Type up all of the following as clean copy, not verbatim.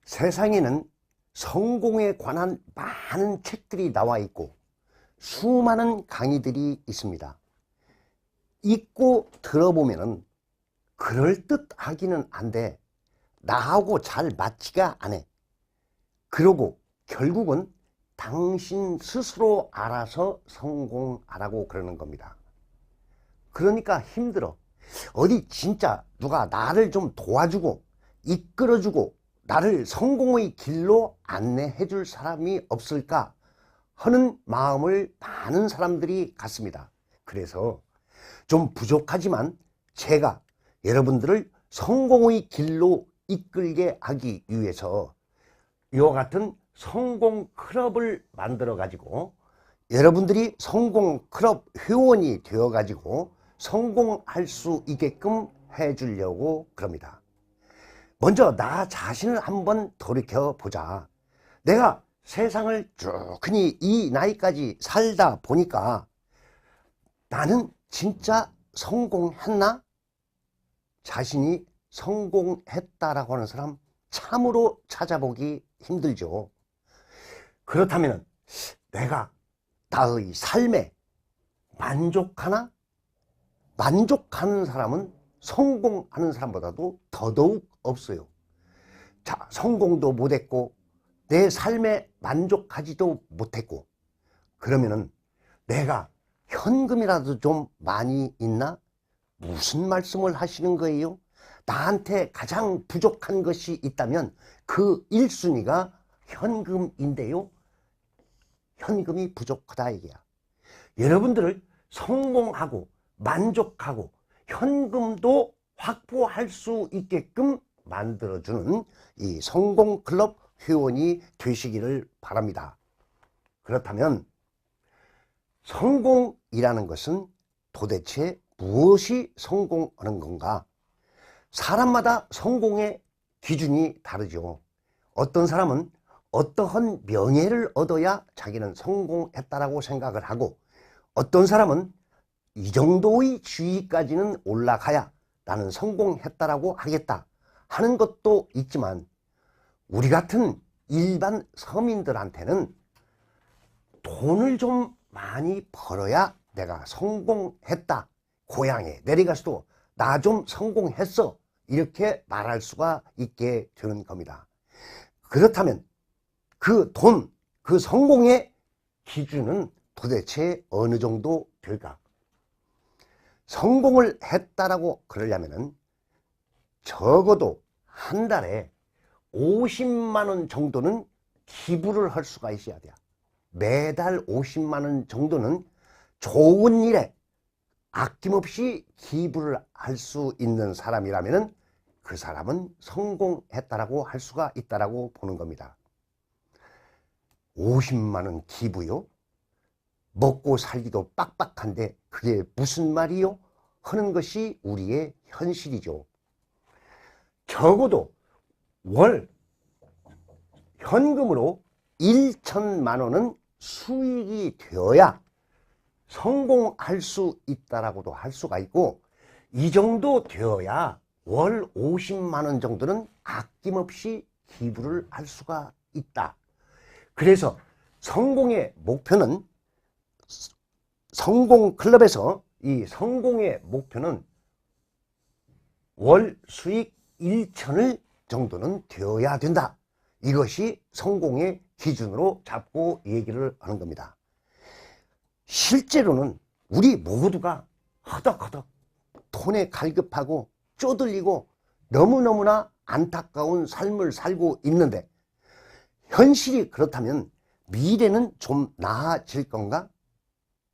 세상에는 성공에 관한 많은 책들이 나와 있고 수많은 강의들이 있습니다. 읽고 들어보면은 그럴듯하기는 한데 나하고 잘 맞지가 않아. 그러고 결국은 당신 스스로 알아서 성공하라고 그러는 겁니다. 그러니까 힘들어. 어디 진짜 누가 나를 좀 도와주고 이끌어주고 나를 성공의 길로 안내해 줄 사람이 없을까 하는 마음을 많은 사람들이 갖습니다. 그래서 좀 부족하지만 제가 여러분들을 성공의 길로 이끌게 하기 위해서 이와 같은 성공 클럽을 만들어 가지고 여러분들이 성공 클럽 회원이 되어 가지고 성공할 수 있게끔 해 주려고 그럽니다. 먼저 나 자신을 한번 돌이켜 보자. 내가 세상을 쭉 흔히 이 나이까지 살다 보니까 나는 진짜 성공했나? 자신이 성공했다라고 하는 사람 참으로 찾아보기 힘들죠. 그렇다면 내가 나의 삶에 만족하나? 만족하는 사람은 성공하는 사람보다도 더더욱 없어요. 자, 성공도 못했고 내 삶에 만족하지도 못했고 그러면은 내가 현금이라도 좀 많이 있나? 무슨 말씀을 하시는 거예요? 나한테 가장 부족한 것이 있다면 그 1순위가 현금인데요. 현금이 부족하다 이게야. 여러분들을 성공하고 만족하고 현금도 확보할 수 있게끔 만들어주는 이 성공클럽 회원이 되시기를 바랍니다. 그렇다면 성공이라는 것은 도대체 무엇이 성공하는 건가? 사람마다 성공의 기준이 다르죠. 어떤 사람은 어떠한 명예를 얻어야 자기는 성공했다라고 생각을 하고 어떤 사람은 이 정도의 지위까지는 올라가야 나는 성공했다라고 하겠다 하는 것도 있지만 우리 같은 일반 서민들한테는 돈을 좀 많이 벌어야 내가 성공했다. 고향에 내려가서도 나 좀 성공했어. 이렇게 말할 수가 있게 되는 겁니다. 그렇다면 그 돈, 그 성공의 기준은 도대체 어느 정도 될까? 성공을 했다라고 그러려면은 적어도 한 달에 50만 원 정도는 기부를 할 수가 있어야 돼요. 매달 50만 원 정도는 좋은 일에 아낌없이 기부를 할 수 있는 사람이라면 그 사람은 성공했다라고 할 수가 있다라고 보는 겁니다. 50만 원 기부요? 먹고 살기도 빡빡한데 그게 무슨 말이요? 하는 것이 우리의 현실이죠. 적어도 월 현금으로 1천만 원은 수익이 되어야 성공할 수 있다라고도 할 수가 있고 이 정도 되어야 월 50만 원 정도는 아낌없이 기부를 할 수가 있다. 그래서 성공의 목표는 성공 클럽에서 이 성공의 목표는 월 수익 1천을 정도는 되어야 된다. 이것이 성공의 기준으로 잡고 얘기를 하는 겁니다. 실제로는 우리 모두가 허덕허덕 돈에 갈급하고 쪼들리고 너무너무나 안타까운 삶을 살고 있는데 현실이 그렇다면 미래는 좀 나아질 건가?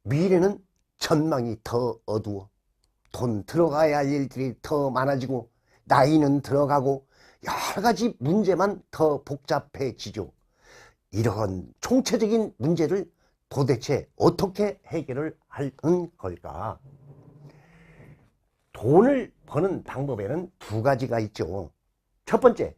미래는 전망이 더 어두워. 돈 들어가야 할 일들이 더 많아지고 나이는 들어가고 여러 가지 문제만 더 복잡해지죠. 이런 총체적인 문제를 도대체 어떻게 해결을 하는 걸까? 돈을 버는 방법에는 두 가지가 있죠. 첫 번째,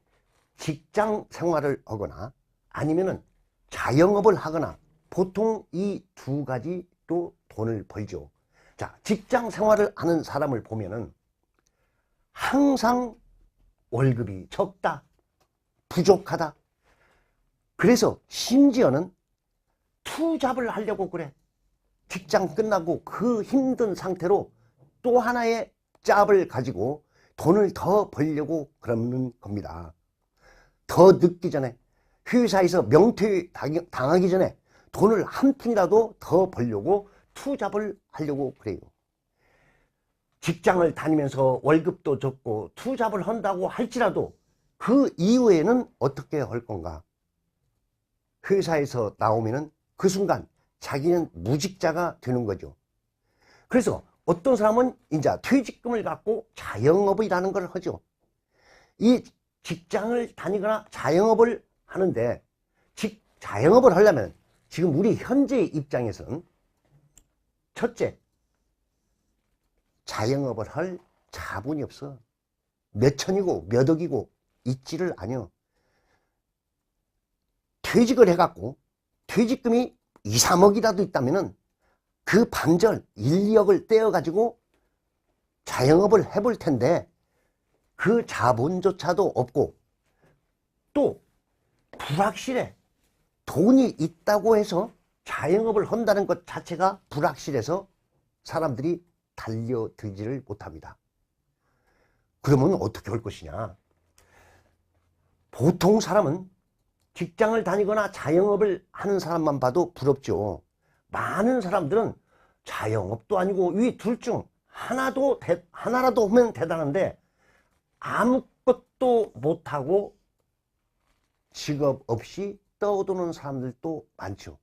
직장 생활을 하거나 아니면은 자영업을 하거나 보통 이 두 가지로 돈을 벌죠. 자, 직장 생활을 하는 사람을 보면은 항상 월급이 적다. 부족하다. 그래서 심지어는 투잡을 하려고 그래. 직장 끝나고 그 힘든 상태로 또 하나의 잡을 가지고 돈을 더 벌려고 그러는 겁니다. 더 늦기 전에, 회사에서 명퇴 당하기 전에 돈을 한 푼이라도 더 벌려고 투잡을 하려고 그래요. 직장을 다니면서 월급도 적고 투잡을 한다고 할지라도 그 이후에는 어떻게 할 건가? 회사에서 나오면은 그 순간 자기는 무직자가 되는 거죠. 그래서 어떤 사람은 이제 퇴직금을 갖고 자영업이라는 걸 하죠. 이 직장을 다니거나 자영업을 하는데, 자영업을 하려면 지금 우리 현재 입장에서는 첫째, 자영업을 할 자본이 없어. 몇 천이고 몇 억이고 있지를 않여. 퇴직을 해갖고 퇴직금이 2, 3억이라도 있다면은 그 반절 1, 2억을 떼어가지고 자영업을 해볼 텐데 그 자본조차도 없고 또 불확실해. 돈이 있다고 해서 자영업을 한다는 것 자체가 불확실해서 사람들이 달려들지를 못합니다. 그러면 어떻게 할 것이냐? 보통 사람은 직장을 다니거나 자영업을 하는 사람만 봐도 부럽죠. 많은 사람들은 자영업도 아니고 이 둘 중 하나라도 하면 대단한데 아무것도 못하고 직업 없이 떠도는 사람들도 많죠.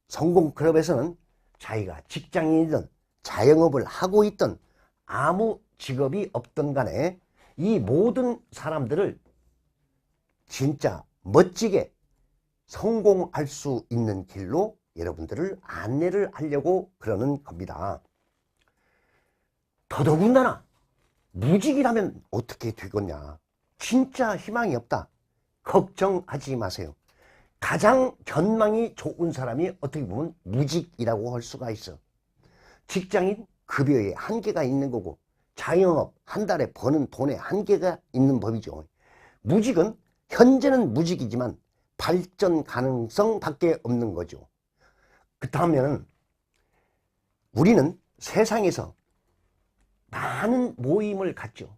성공클럽에서는 자기가 직장인이든 자영업을 하고 있든 아무 직업이 없든 간에 이 모든 사람들을 진짜 멋지게 성공할 수 있는 길로 여러분들을 안내를 하려고 그러는 겁니다. 더더군다나 무직이라면 어떻게 되겠냐? 진짜 희망이 없다. 걱정하지 마세요. 가장 전망이 좋은 사람이 어떻게 보면 무직이라고 할 수가 있어. 직장인 급여에 한계가 있는 거고 자영업 한 달에 버는 돈에 한계가 있는 법이죠. 무직은 현재는 무직이지만 발전 가능성 밖에 없는 거죠. 그렇다면 우리는 세상에서 많은 모임을 갖죠.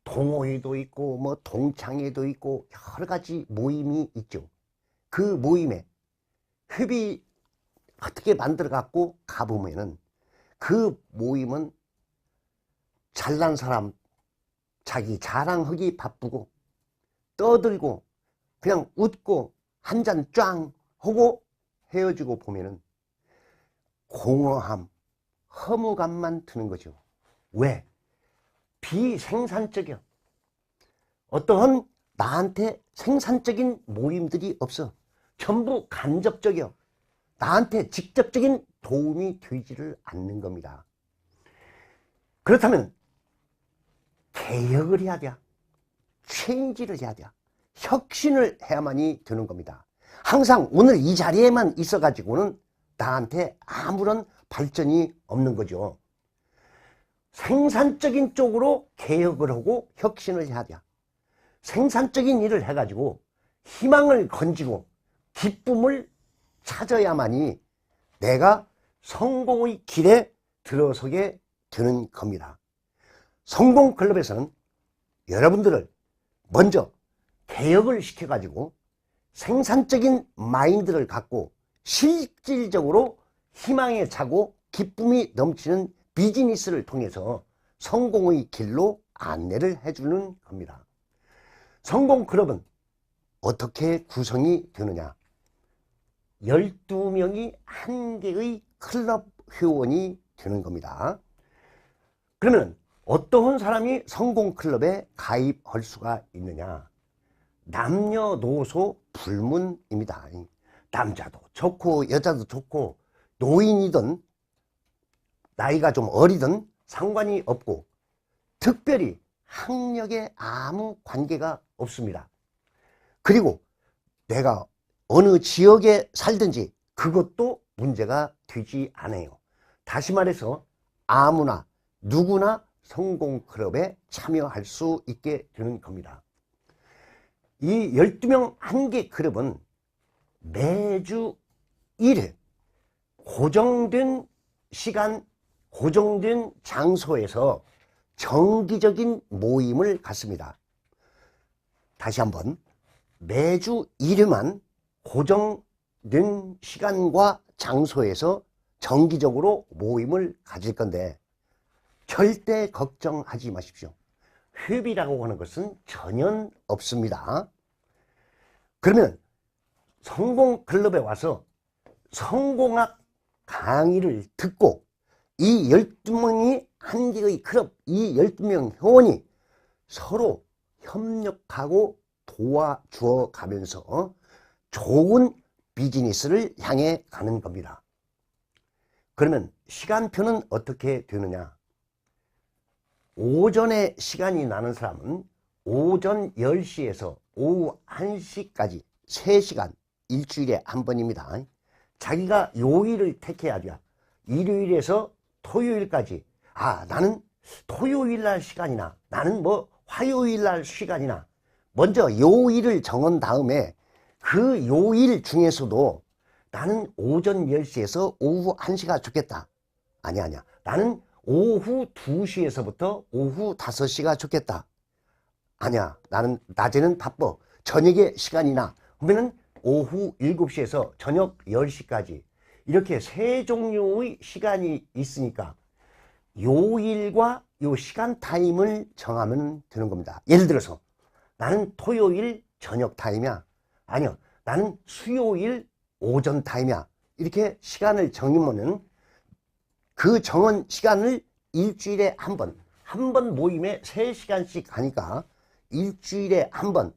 동호회도 있고 뭐 동창회도 있고 여러 가지 모임이 있죠. 그 모임에 회비 어떻게 만들어 갖고 가보면은 그 모임은 잘난 사람 자기 자랑하기 바쁘고 떠들고 그냥 웃고 한 잔 쫙 하고 헤어지고 보면은 공허함, 허무감만 드는 거죠. 왜? 비생산적이야. 어떠한 나한테 생산적인 모임들이 없어. 전부 간접적이야. 나한테 직접적인 도움이 되지를 않는 겁니다. 그렇다면 개혁을 해야 돼. 체인지를 해야 돼. 혁신을 해야만이 되는 겁니다. 항상 오늘 이 자리에만 있어가지고는 나한테 아무런 발전이 없는 거죠. 생산적인 쪽으로 개혁을 하고 혁신을 해야 돼. 생산적인 일을 해가지고 희망을 건지고 기쁨을 찾아야만이 내가 성공의 길에 들어서게 되는 겁니다. 성공클럽에서는 여러분들을 먼저 개혁을 시켜가지고 생산적인 마인드를 갖고 실질적으로 희망에 차고 기쁨이 넘치는 비즈니스를 통해서 성공의 길로 안내를 해주는 겁니다. 성공클럽은 어떻게 구성이 되느냐? 12명이 한 개의 클럽 회원이 되는 겁니다. 그러면 어떠한 사람이 성공클럽에 가입할 수가 있느냐? 남녀노소 불문입니다. 남자도 좋고 여자도 좋고 노인이든 나이가 좀 어리든 상관이 없고 특별히 학력에 아무 관계가 없습니다. 그리고 내가 어느 지역에 살든지 그것도 문제가 되지 않아요. 다시 말해서 아무나 누구나 성공클럽에 참여할 수 있게 되는 겁니다. 이 12명 한 개 클럽은 매주 1회 고정된 시간, 고정된 장소에서 정기적인 모임을 갖습니다. 다시 한번, 매주 1회만 고정된 시간과 장소에서 정기적으로 모임을 가질 건데 절대 걱정하지 마십시오. 회비라고 하는 것은 전혀 없습니다. 그러면 성공클럽에 와서 성공학 강의를 듣고 이 12명이 한 개의 클럽, 이 12명 회원이 서로 협력하고 도와주어 가면서 좋은 비즈니스를 향해 가는 겁니다. 그러면 시간표는 어떻게 되느냐? 오전에 시간이 나는 사람은 오전 10시에서 오후 1시까지 3시간 일주일에 한 번입니다. 자기가 요일을 택해야 돼요. 일요일에서 토요일까지. 나는 토요일날 시간이나 나는 뭐 화요일날 시간이나 먼저 요일을 정한 다음에 그 요일 중에서도 나는 오전 10시에서 오후 1시가 좋겠다. 아니야. 나는 오후 2시에서부터 오후 5시가 좋겠다. 아니야. 나는 낮에는 바빠. 저녁에 시간이나 그러면은 오후 7시에서 저녁 10시까지 이렇게 세 종류의 시간이 있으니까 요일과 요 시간 타임을 정하면 되는 겁니다. 예를 들어서 나는 토요일 저녁 타임이야. 아니요. 나는 수요일 오전 타임이야. 이렇게 시간을 정하면은 그 정한 시간을 일주일에 한 번 모임에 3시간씩 하니까 일주일에 한 번,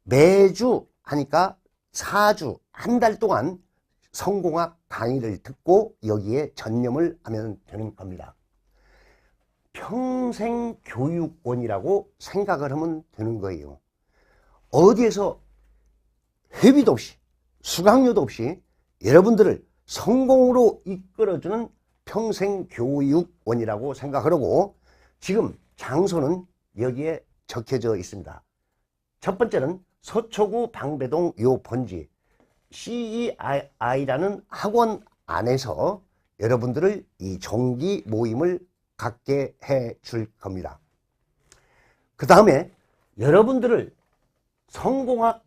매주 하니까 4주, 한 달 동안 성공학 강의를 듣고 여기에 전념을 하면 되는 겁니다. 평생교육원이라고 생각을 하면 되는 거예요. 어디에서 회비도 없이 수강료도 없이 여러분들을 성공으로 이끌어주는 평생교육원이라고 생각하고 지금 장소는 여기에 적혀져 있습니다. 첫 번째는 서초구 방배동 요 본지 CEI라는 학원 안에서 여러분들을 이 정기 모임을 갖게 해 줄 겁니다. 그 다음에 여러분들을 성공학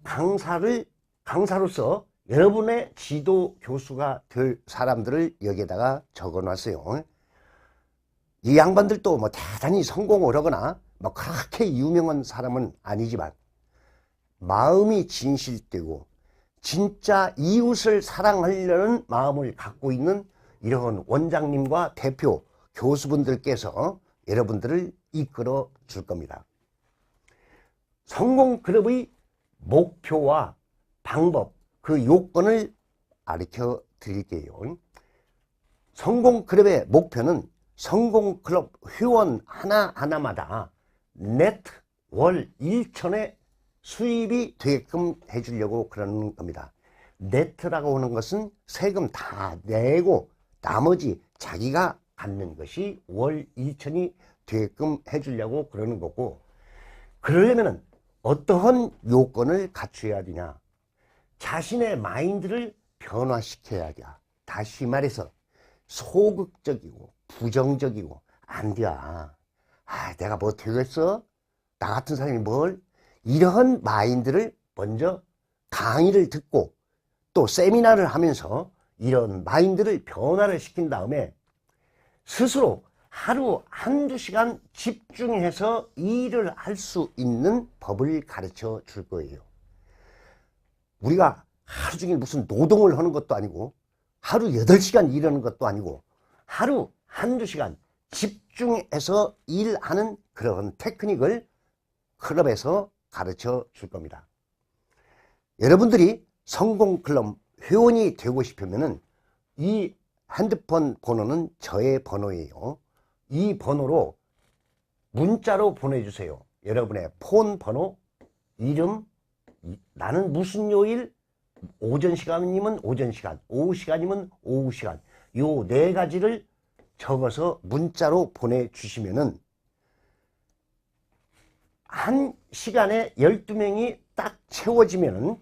강사로서 여러분의 지도 교수가 될 사람들을 여기에다가 적어 놨어요. 이 양반들도 뭐 대단히 성공을 하거나 뭐 그렇게 유명한 사람은 아니지만 마음이 진실되고 진짜 이웃을 사랑하려는 마음을 갖고 있는 이런 원장님과 대표 교수분들께서 여러분들을 이끌어 줄 겁니다. 성공클럽의 목표와 방법, 그 요건을 가르쳐 드릴게요. 성공클럽의 목표는 성공클럽 회원 하나하나마다 네트 월 1천의 수입이 되게끔 해주려고 그러는 겁니다. 네트라고 하는 것은 세금 다 내고 나머지 자기가 갖는 것이 월 1천이 되게끔 해주려고 그러는 거고, 그러려면 어떠한 요건을 갖춰야 되냐? 자신의 마인드를 변화시켜야 돼. 다시 말해서 소극적이고 부정적이고 안 돼. 내가 뭐 되겠어? 나 같은 사람이 뭘? 이러한 마인드를 먼저 강의를 듣고 또 세미나를 하면서 이런 마인드를 변화를 시킨 다음에 스스로 하루 한두 시간 집중해서 일을 할 수 있는 법을 가르쳐 줄 거예요. 우리가 하루 종일 무슨 노동을 하는 것도 아니고 하루 8시간 일하는 것도 아니고 하루 한두 시간 집중해서 일하는 그런 테크닉을 클럽에서 가르쳐 줄 겁니다. 여러분들이 성공클럽 회원이 되고 싶으면은 이 핸드폰 번호는 저의 번호예요. 이 번호로 문자로 보내주세요. 여러분의 폰 번호, 이름, 나는 무슨 요일, 오전 시간이면 오전 시간, 오후 시간이면 오후 시간, 요 4가지를 적어서 문자로 보내주시면은 한 시간에 12명이 딱 채워지면은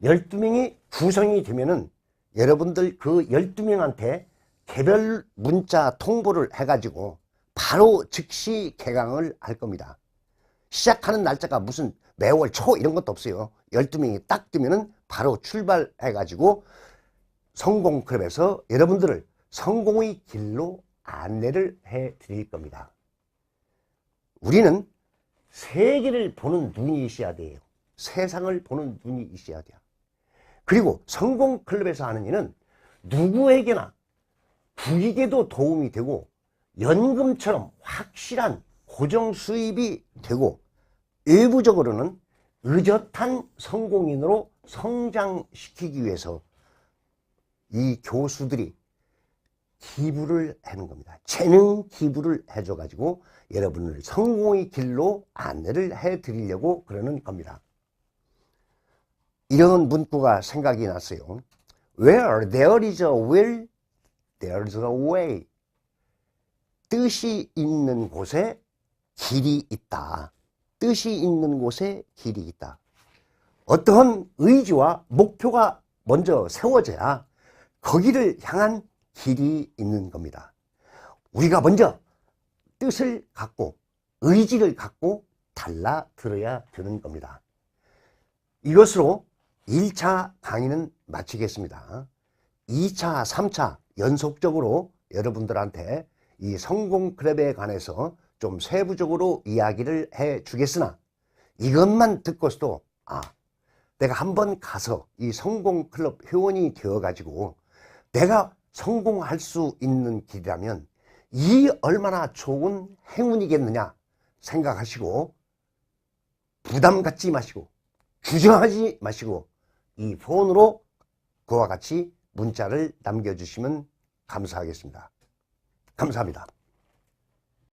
12명이 구성이 되면은 여러분들 그 12명한테 개별 문자 통보를 해가지고 바로 즉시 개강을 할 겁니다. 시작하는 날짜가 무슨 매월 초 이런 것도 없어요. 12명이 딱 뜨면은 바로 출발해가지고 성공클럽에서 여러분들을 성공의 길로 안내를 해 드릴 겁니다. 우리는 세계를 보는 눈이 있어야 돼요. 세상을 보는 눈이 있어야 돼요. 그리고 성공클럽에서 하는 일은 누구에게나 국익에도 도움이 되고 연금처럼 확실한 고정 수입이 되고 외부적으로는 의젓한 성공인으로 성장시키기 위해서 이 교수들이 기부를 하는 겁니다. 재능 기부를 해줘가지고 여러분을 성공의 길로 안내를 해드리려고 그러는 겁니다. 이런 문구가 생각이 났어요. Where there is a will, there is a way. 뜻이 있는 곳에 길이 있다. 뜻이 있는 곳에 길이 있다. 어떠한 의지와 목표가 먼저 세워져야 거기를 향한 길이 있는 겁니다. 우리가 먼저 뜻을 갖고 의지를 갖고 달라들어야 되는 겁니다. 이것으로 1차 강의는 마치겠습니다. 2차, 3차 연속적으로 여러분들한테 이 성공클럽에 관해서 좀 세부적으로 이야기를 해 주겠으나 이것만 듣고서도 내가 한번 가서 이 성공클럽 회원이 되어 가지고 내가 성공할 수 있는 길이라면 이 얼마나 좋은 행운이겠느냐 생각하시고 부담 갖지 마시고 주저하지 마시고 이 폰으로 그와 같이 문자를 남겨주시면 감사하겠습니다. 감사합니다.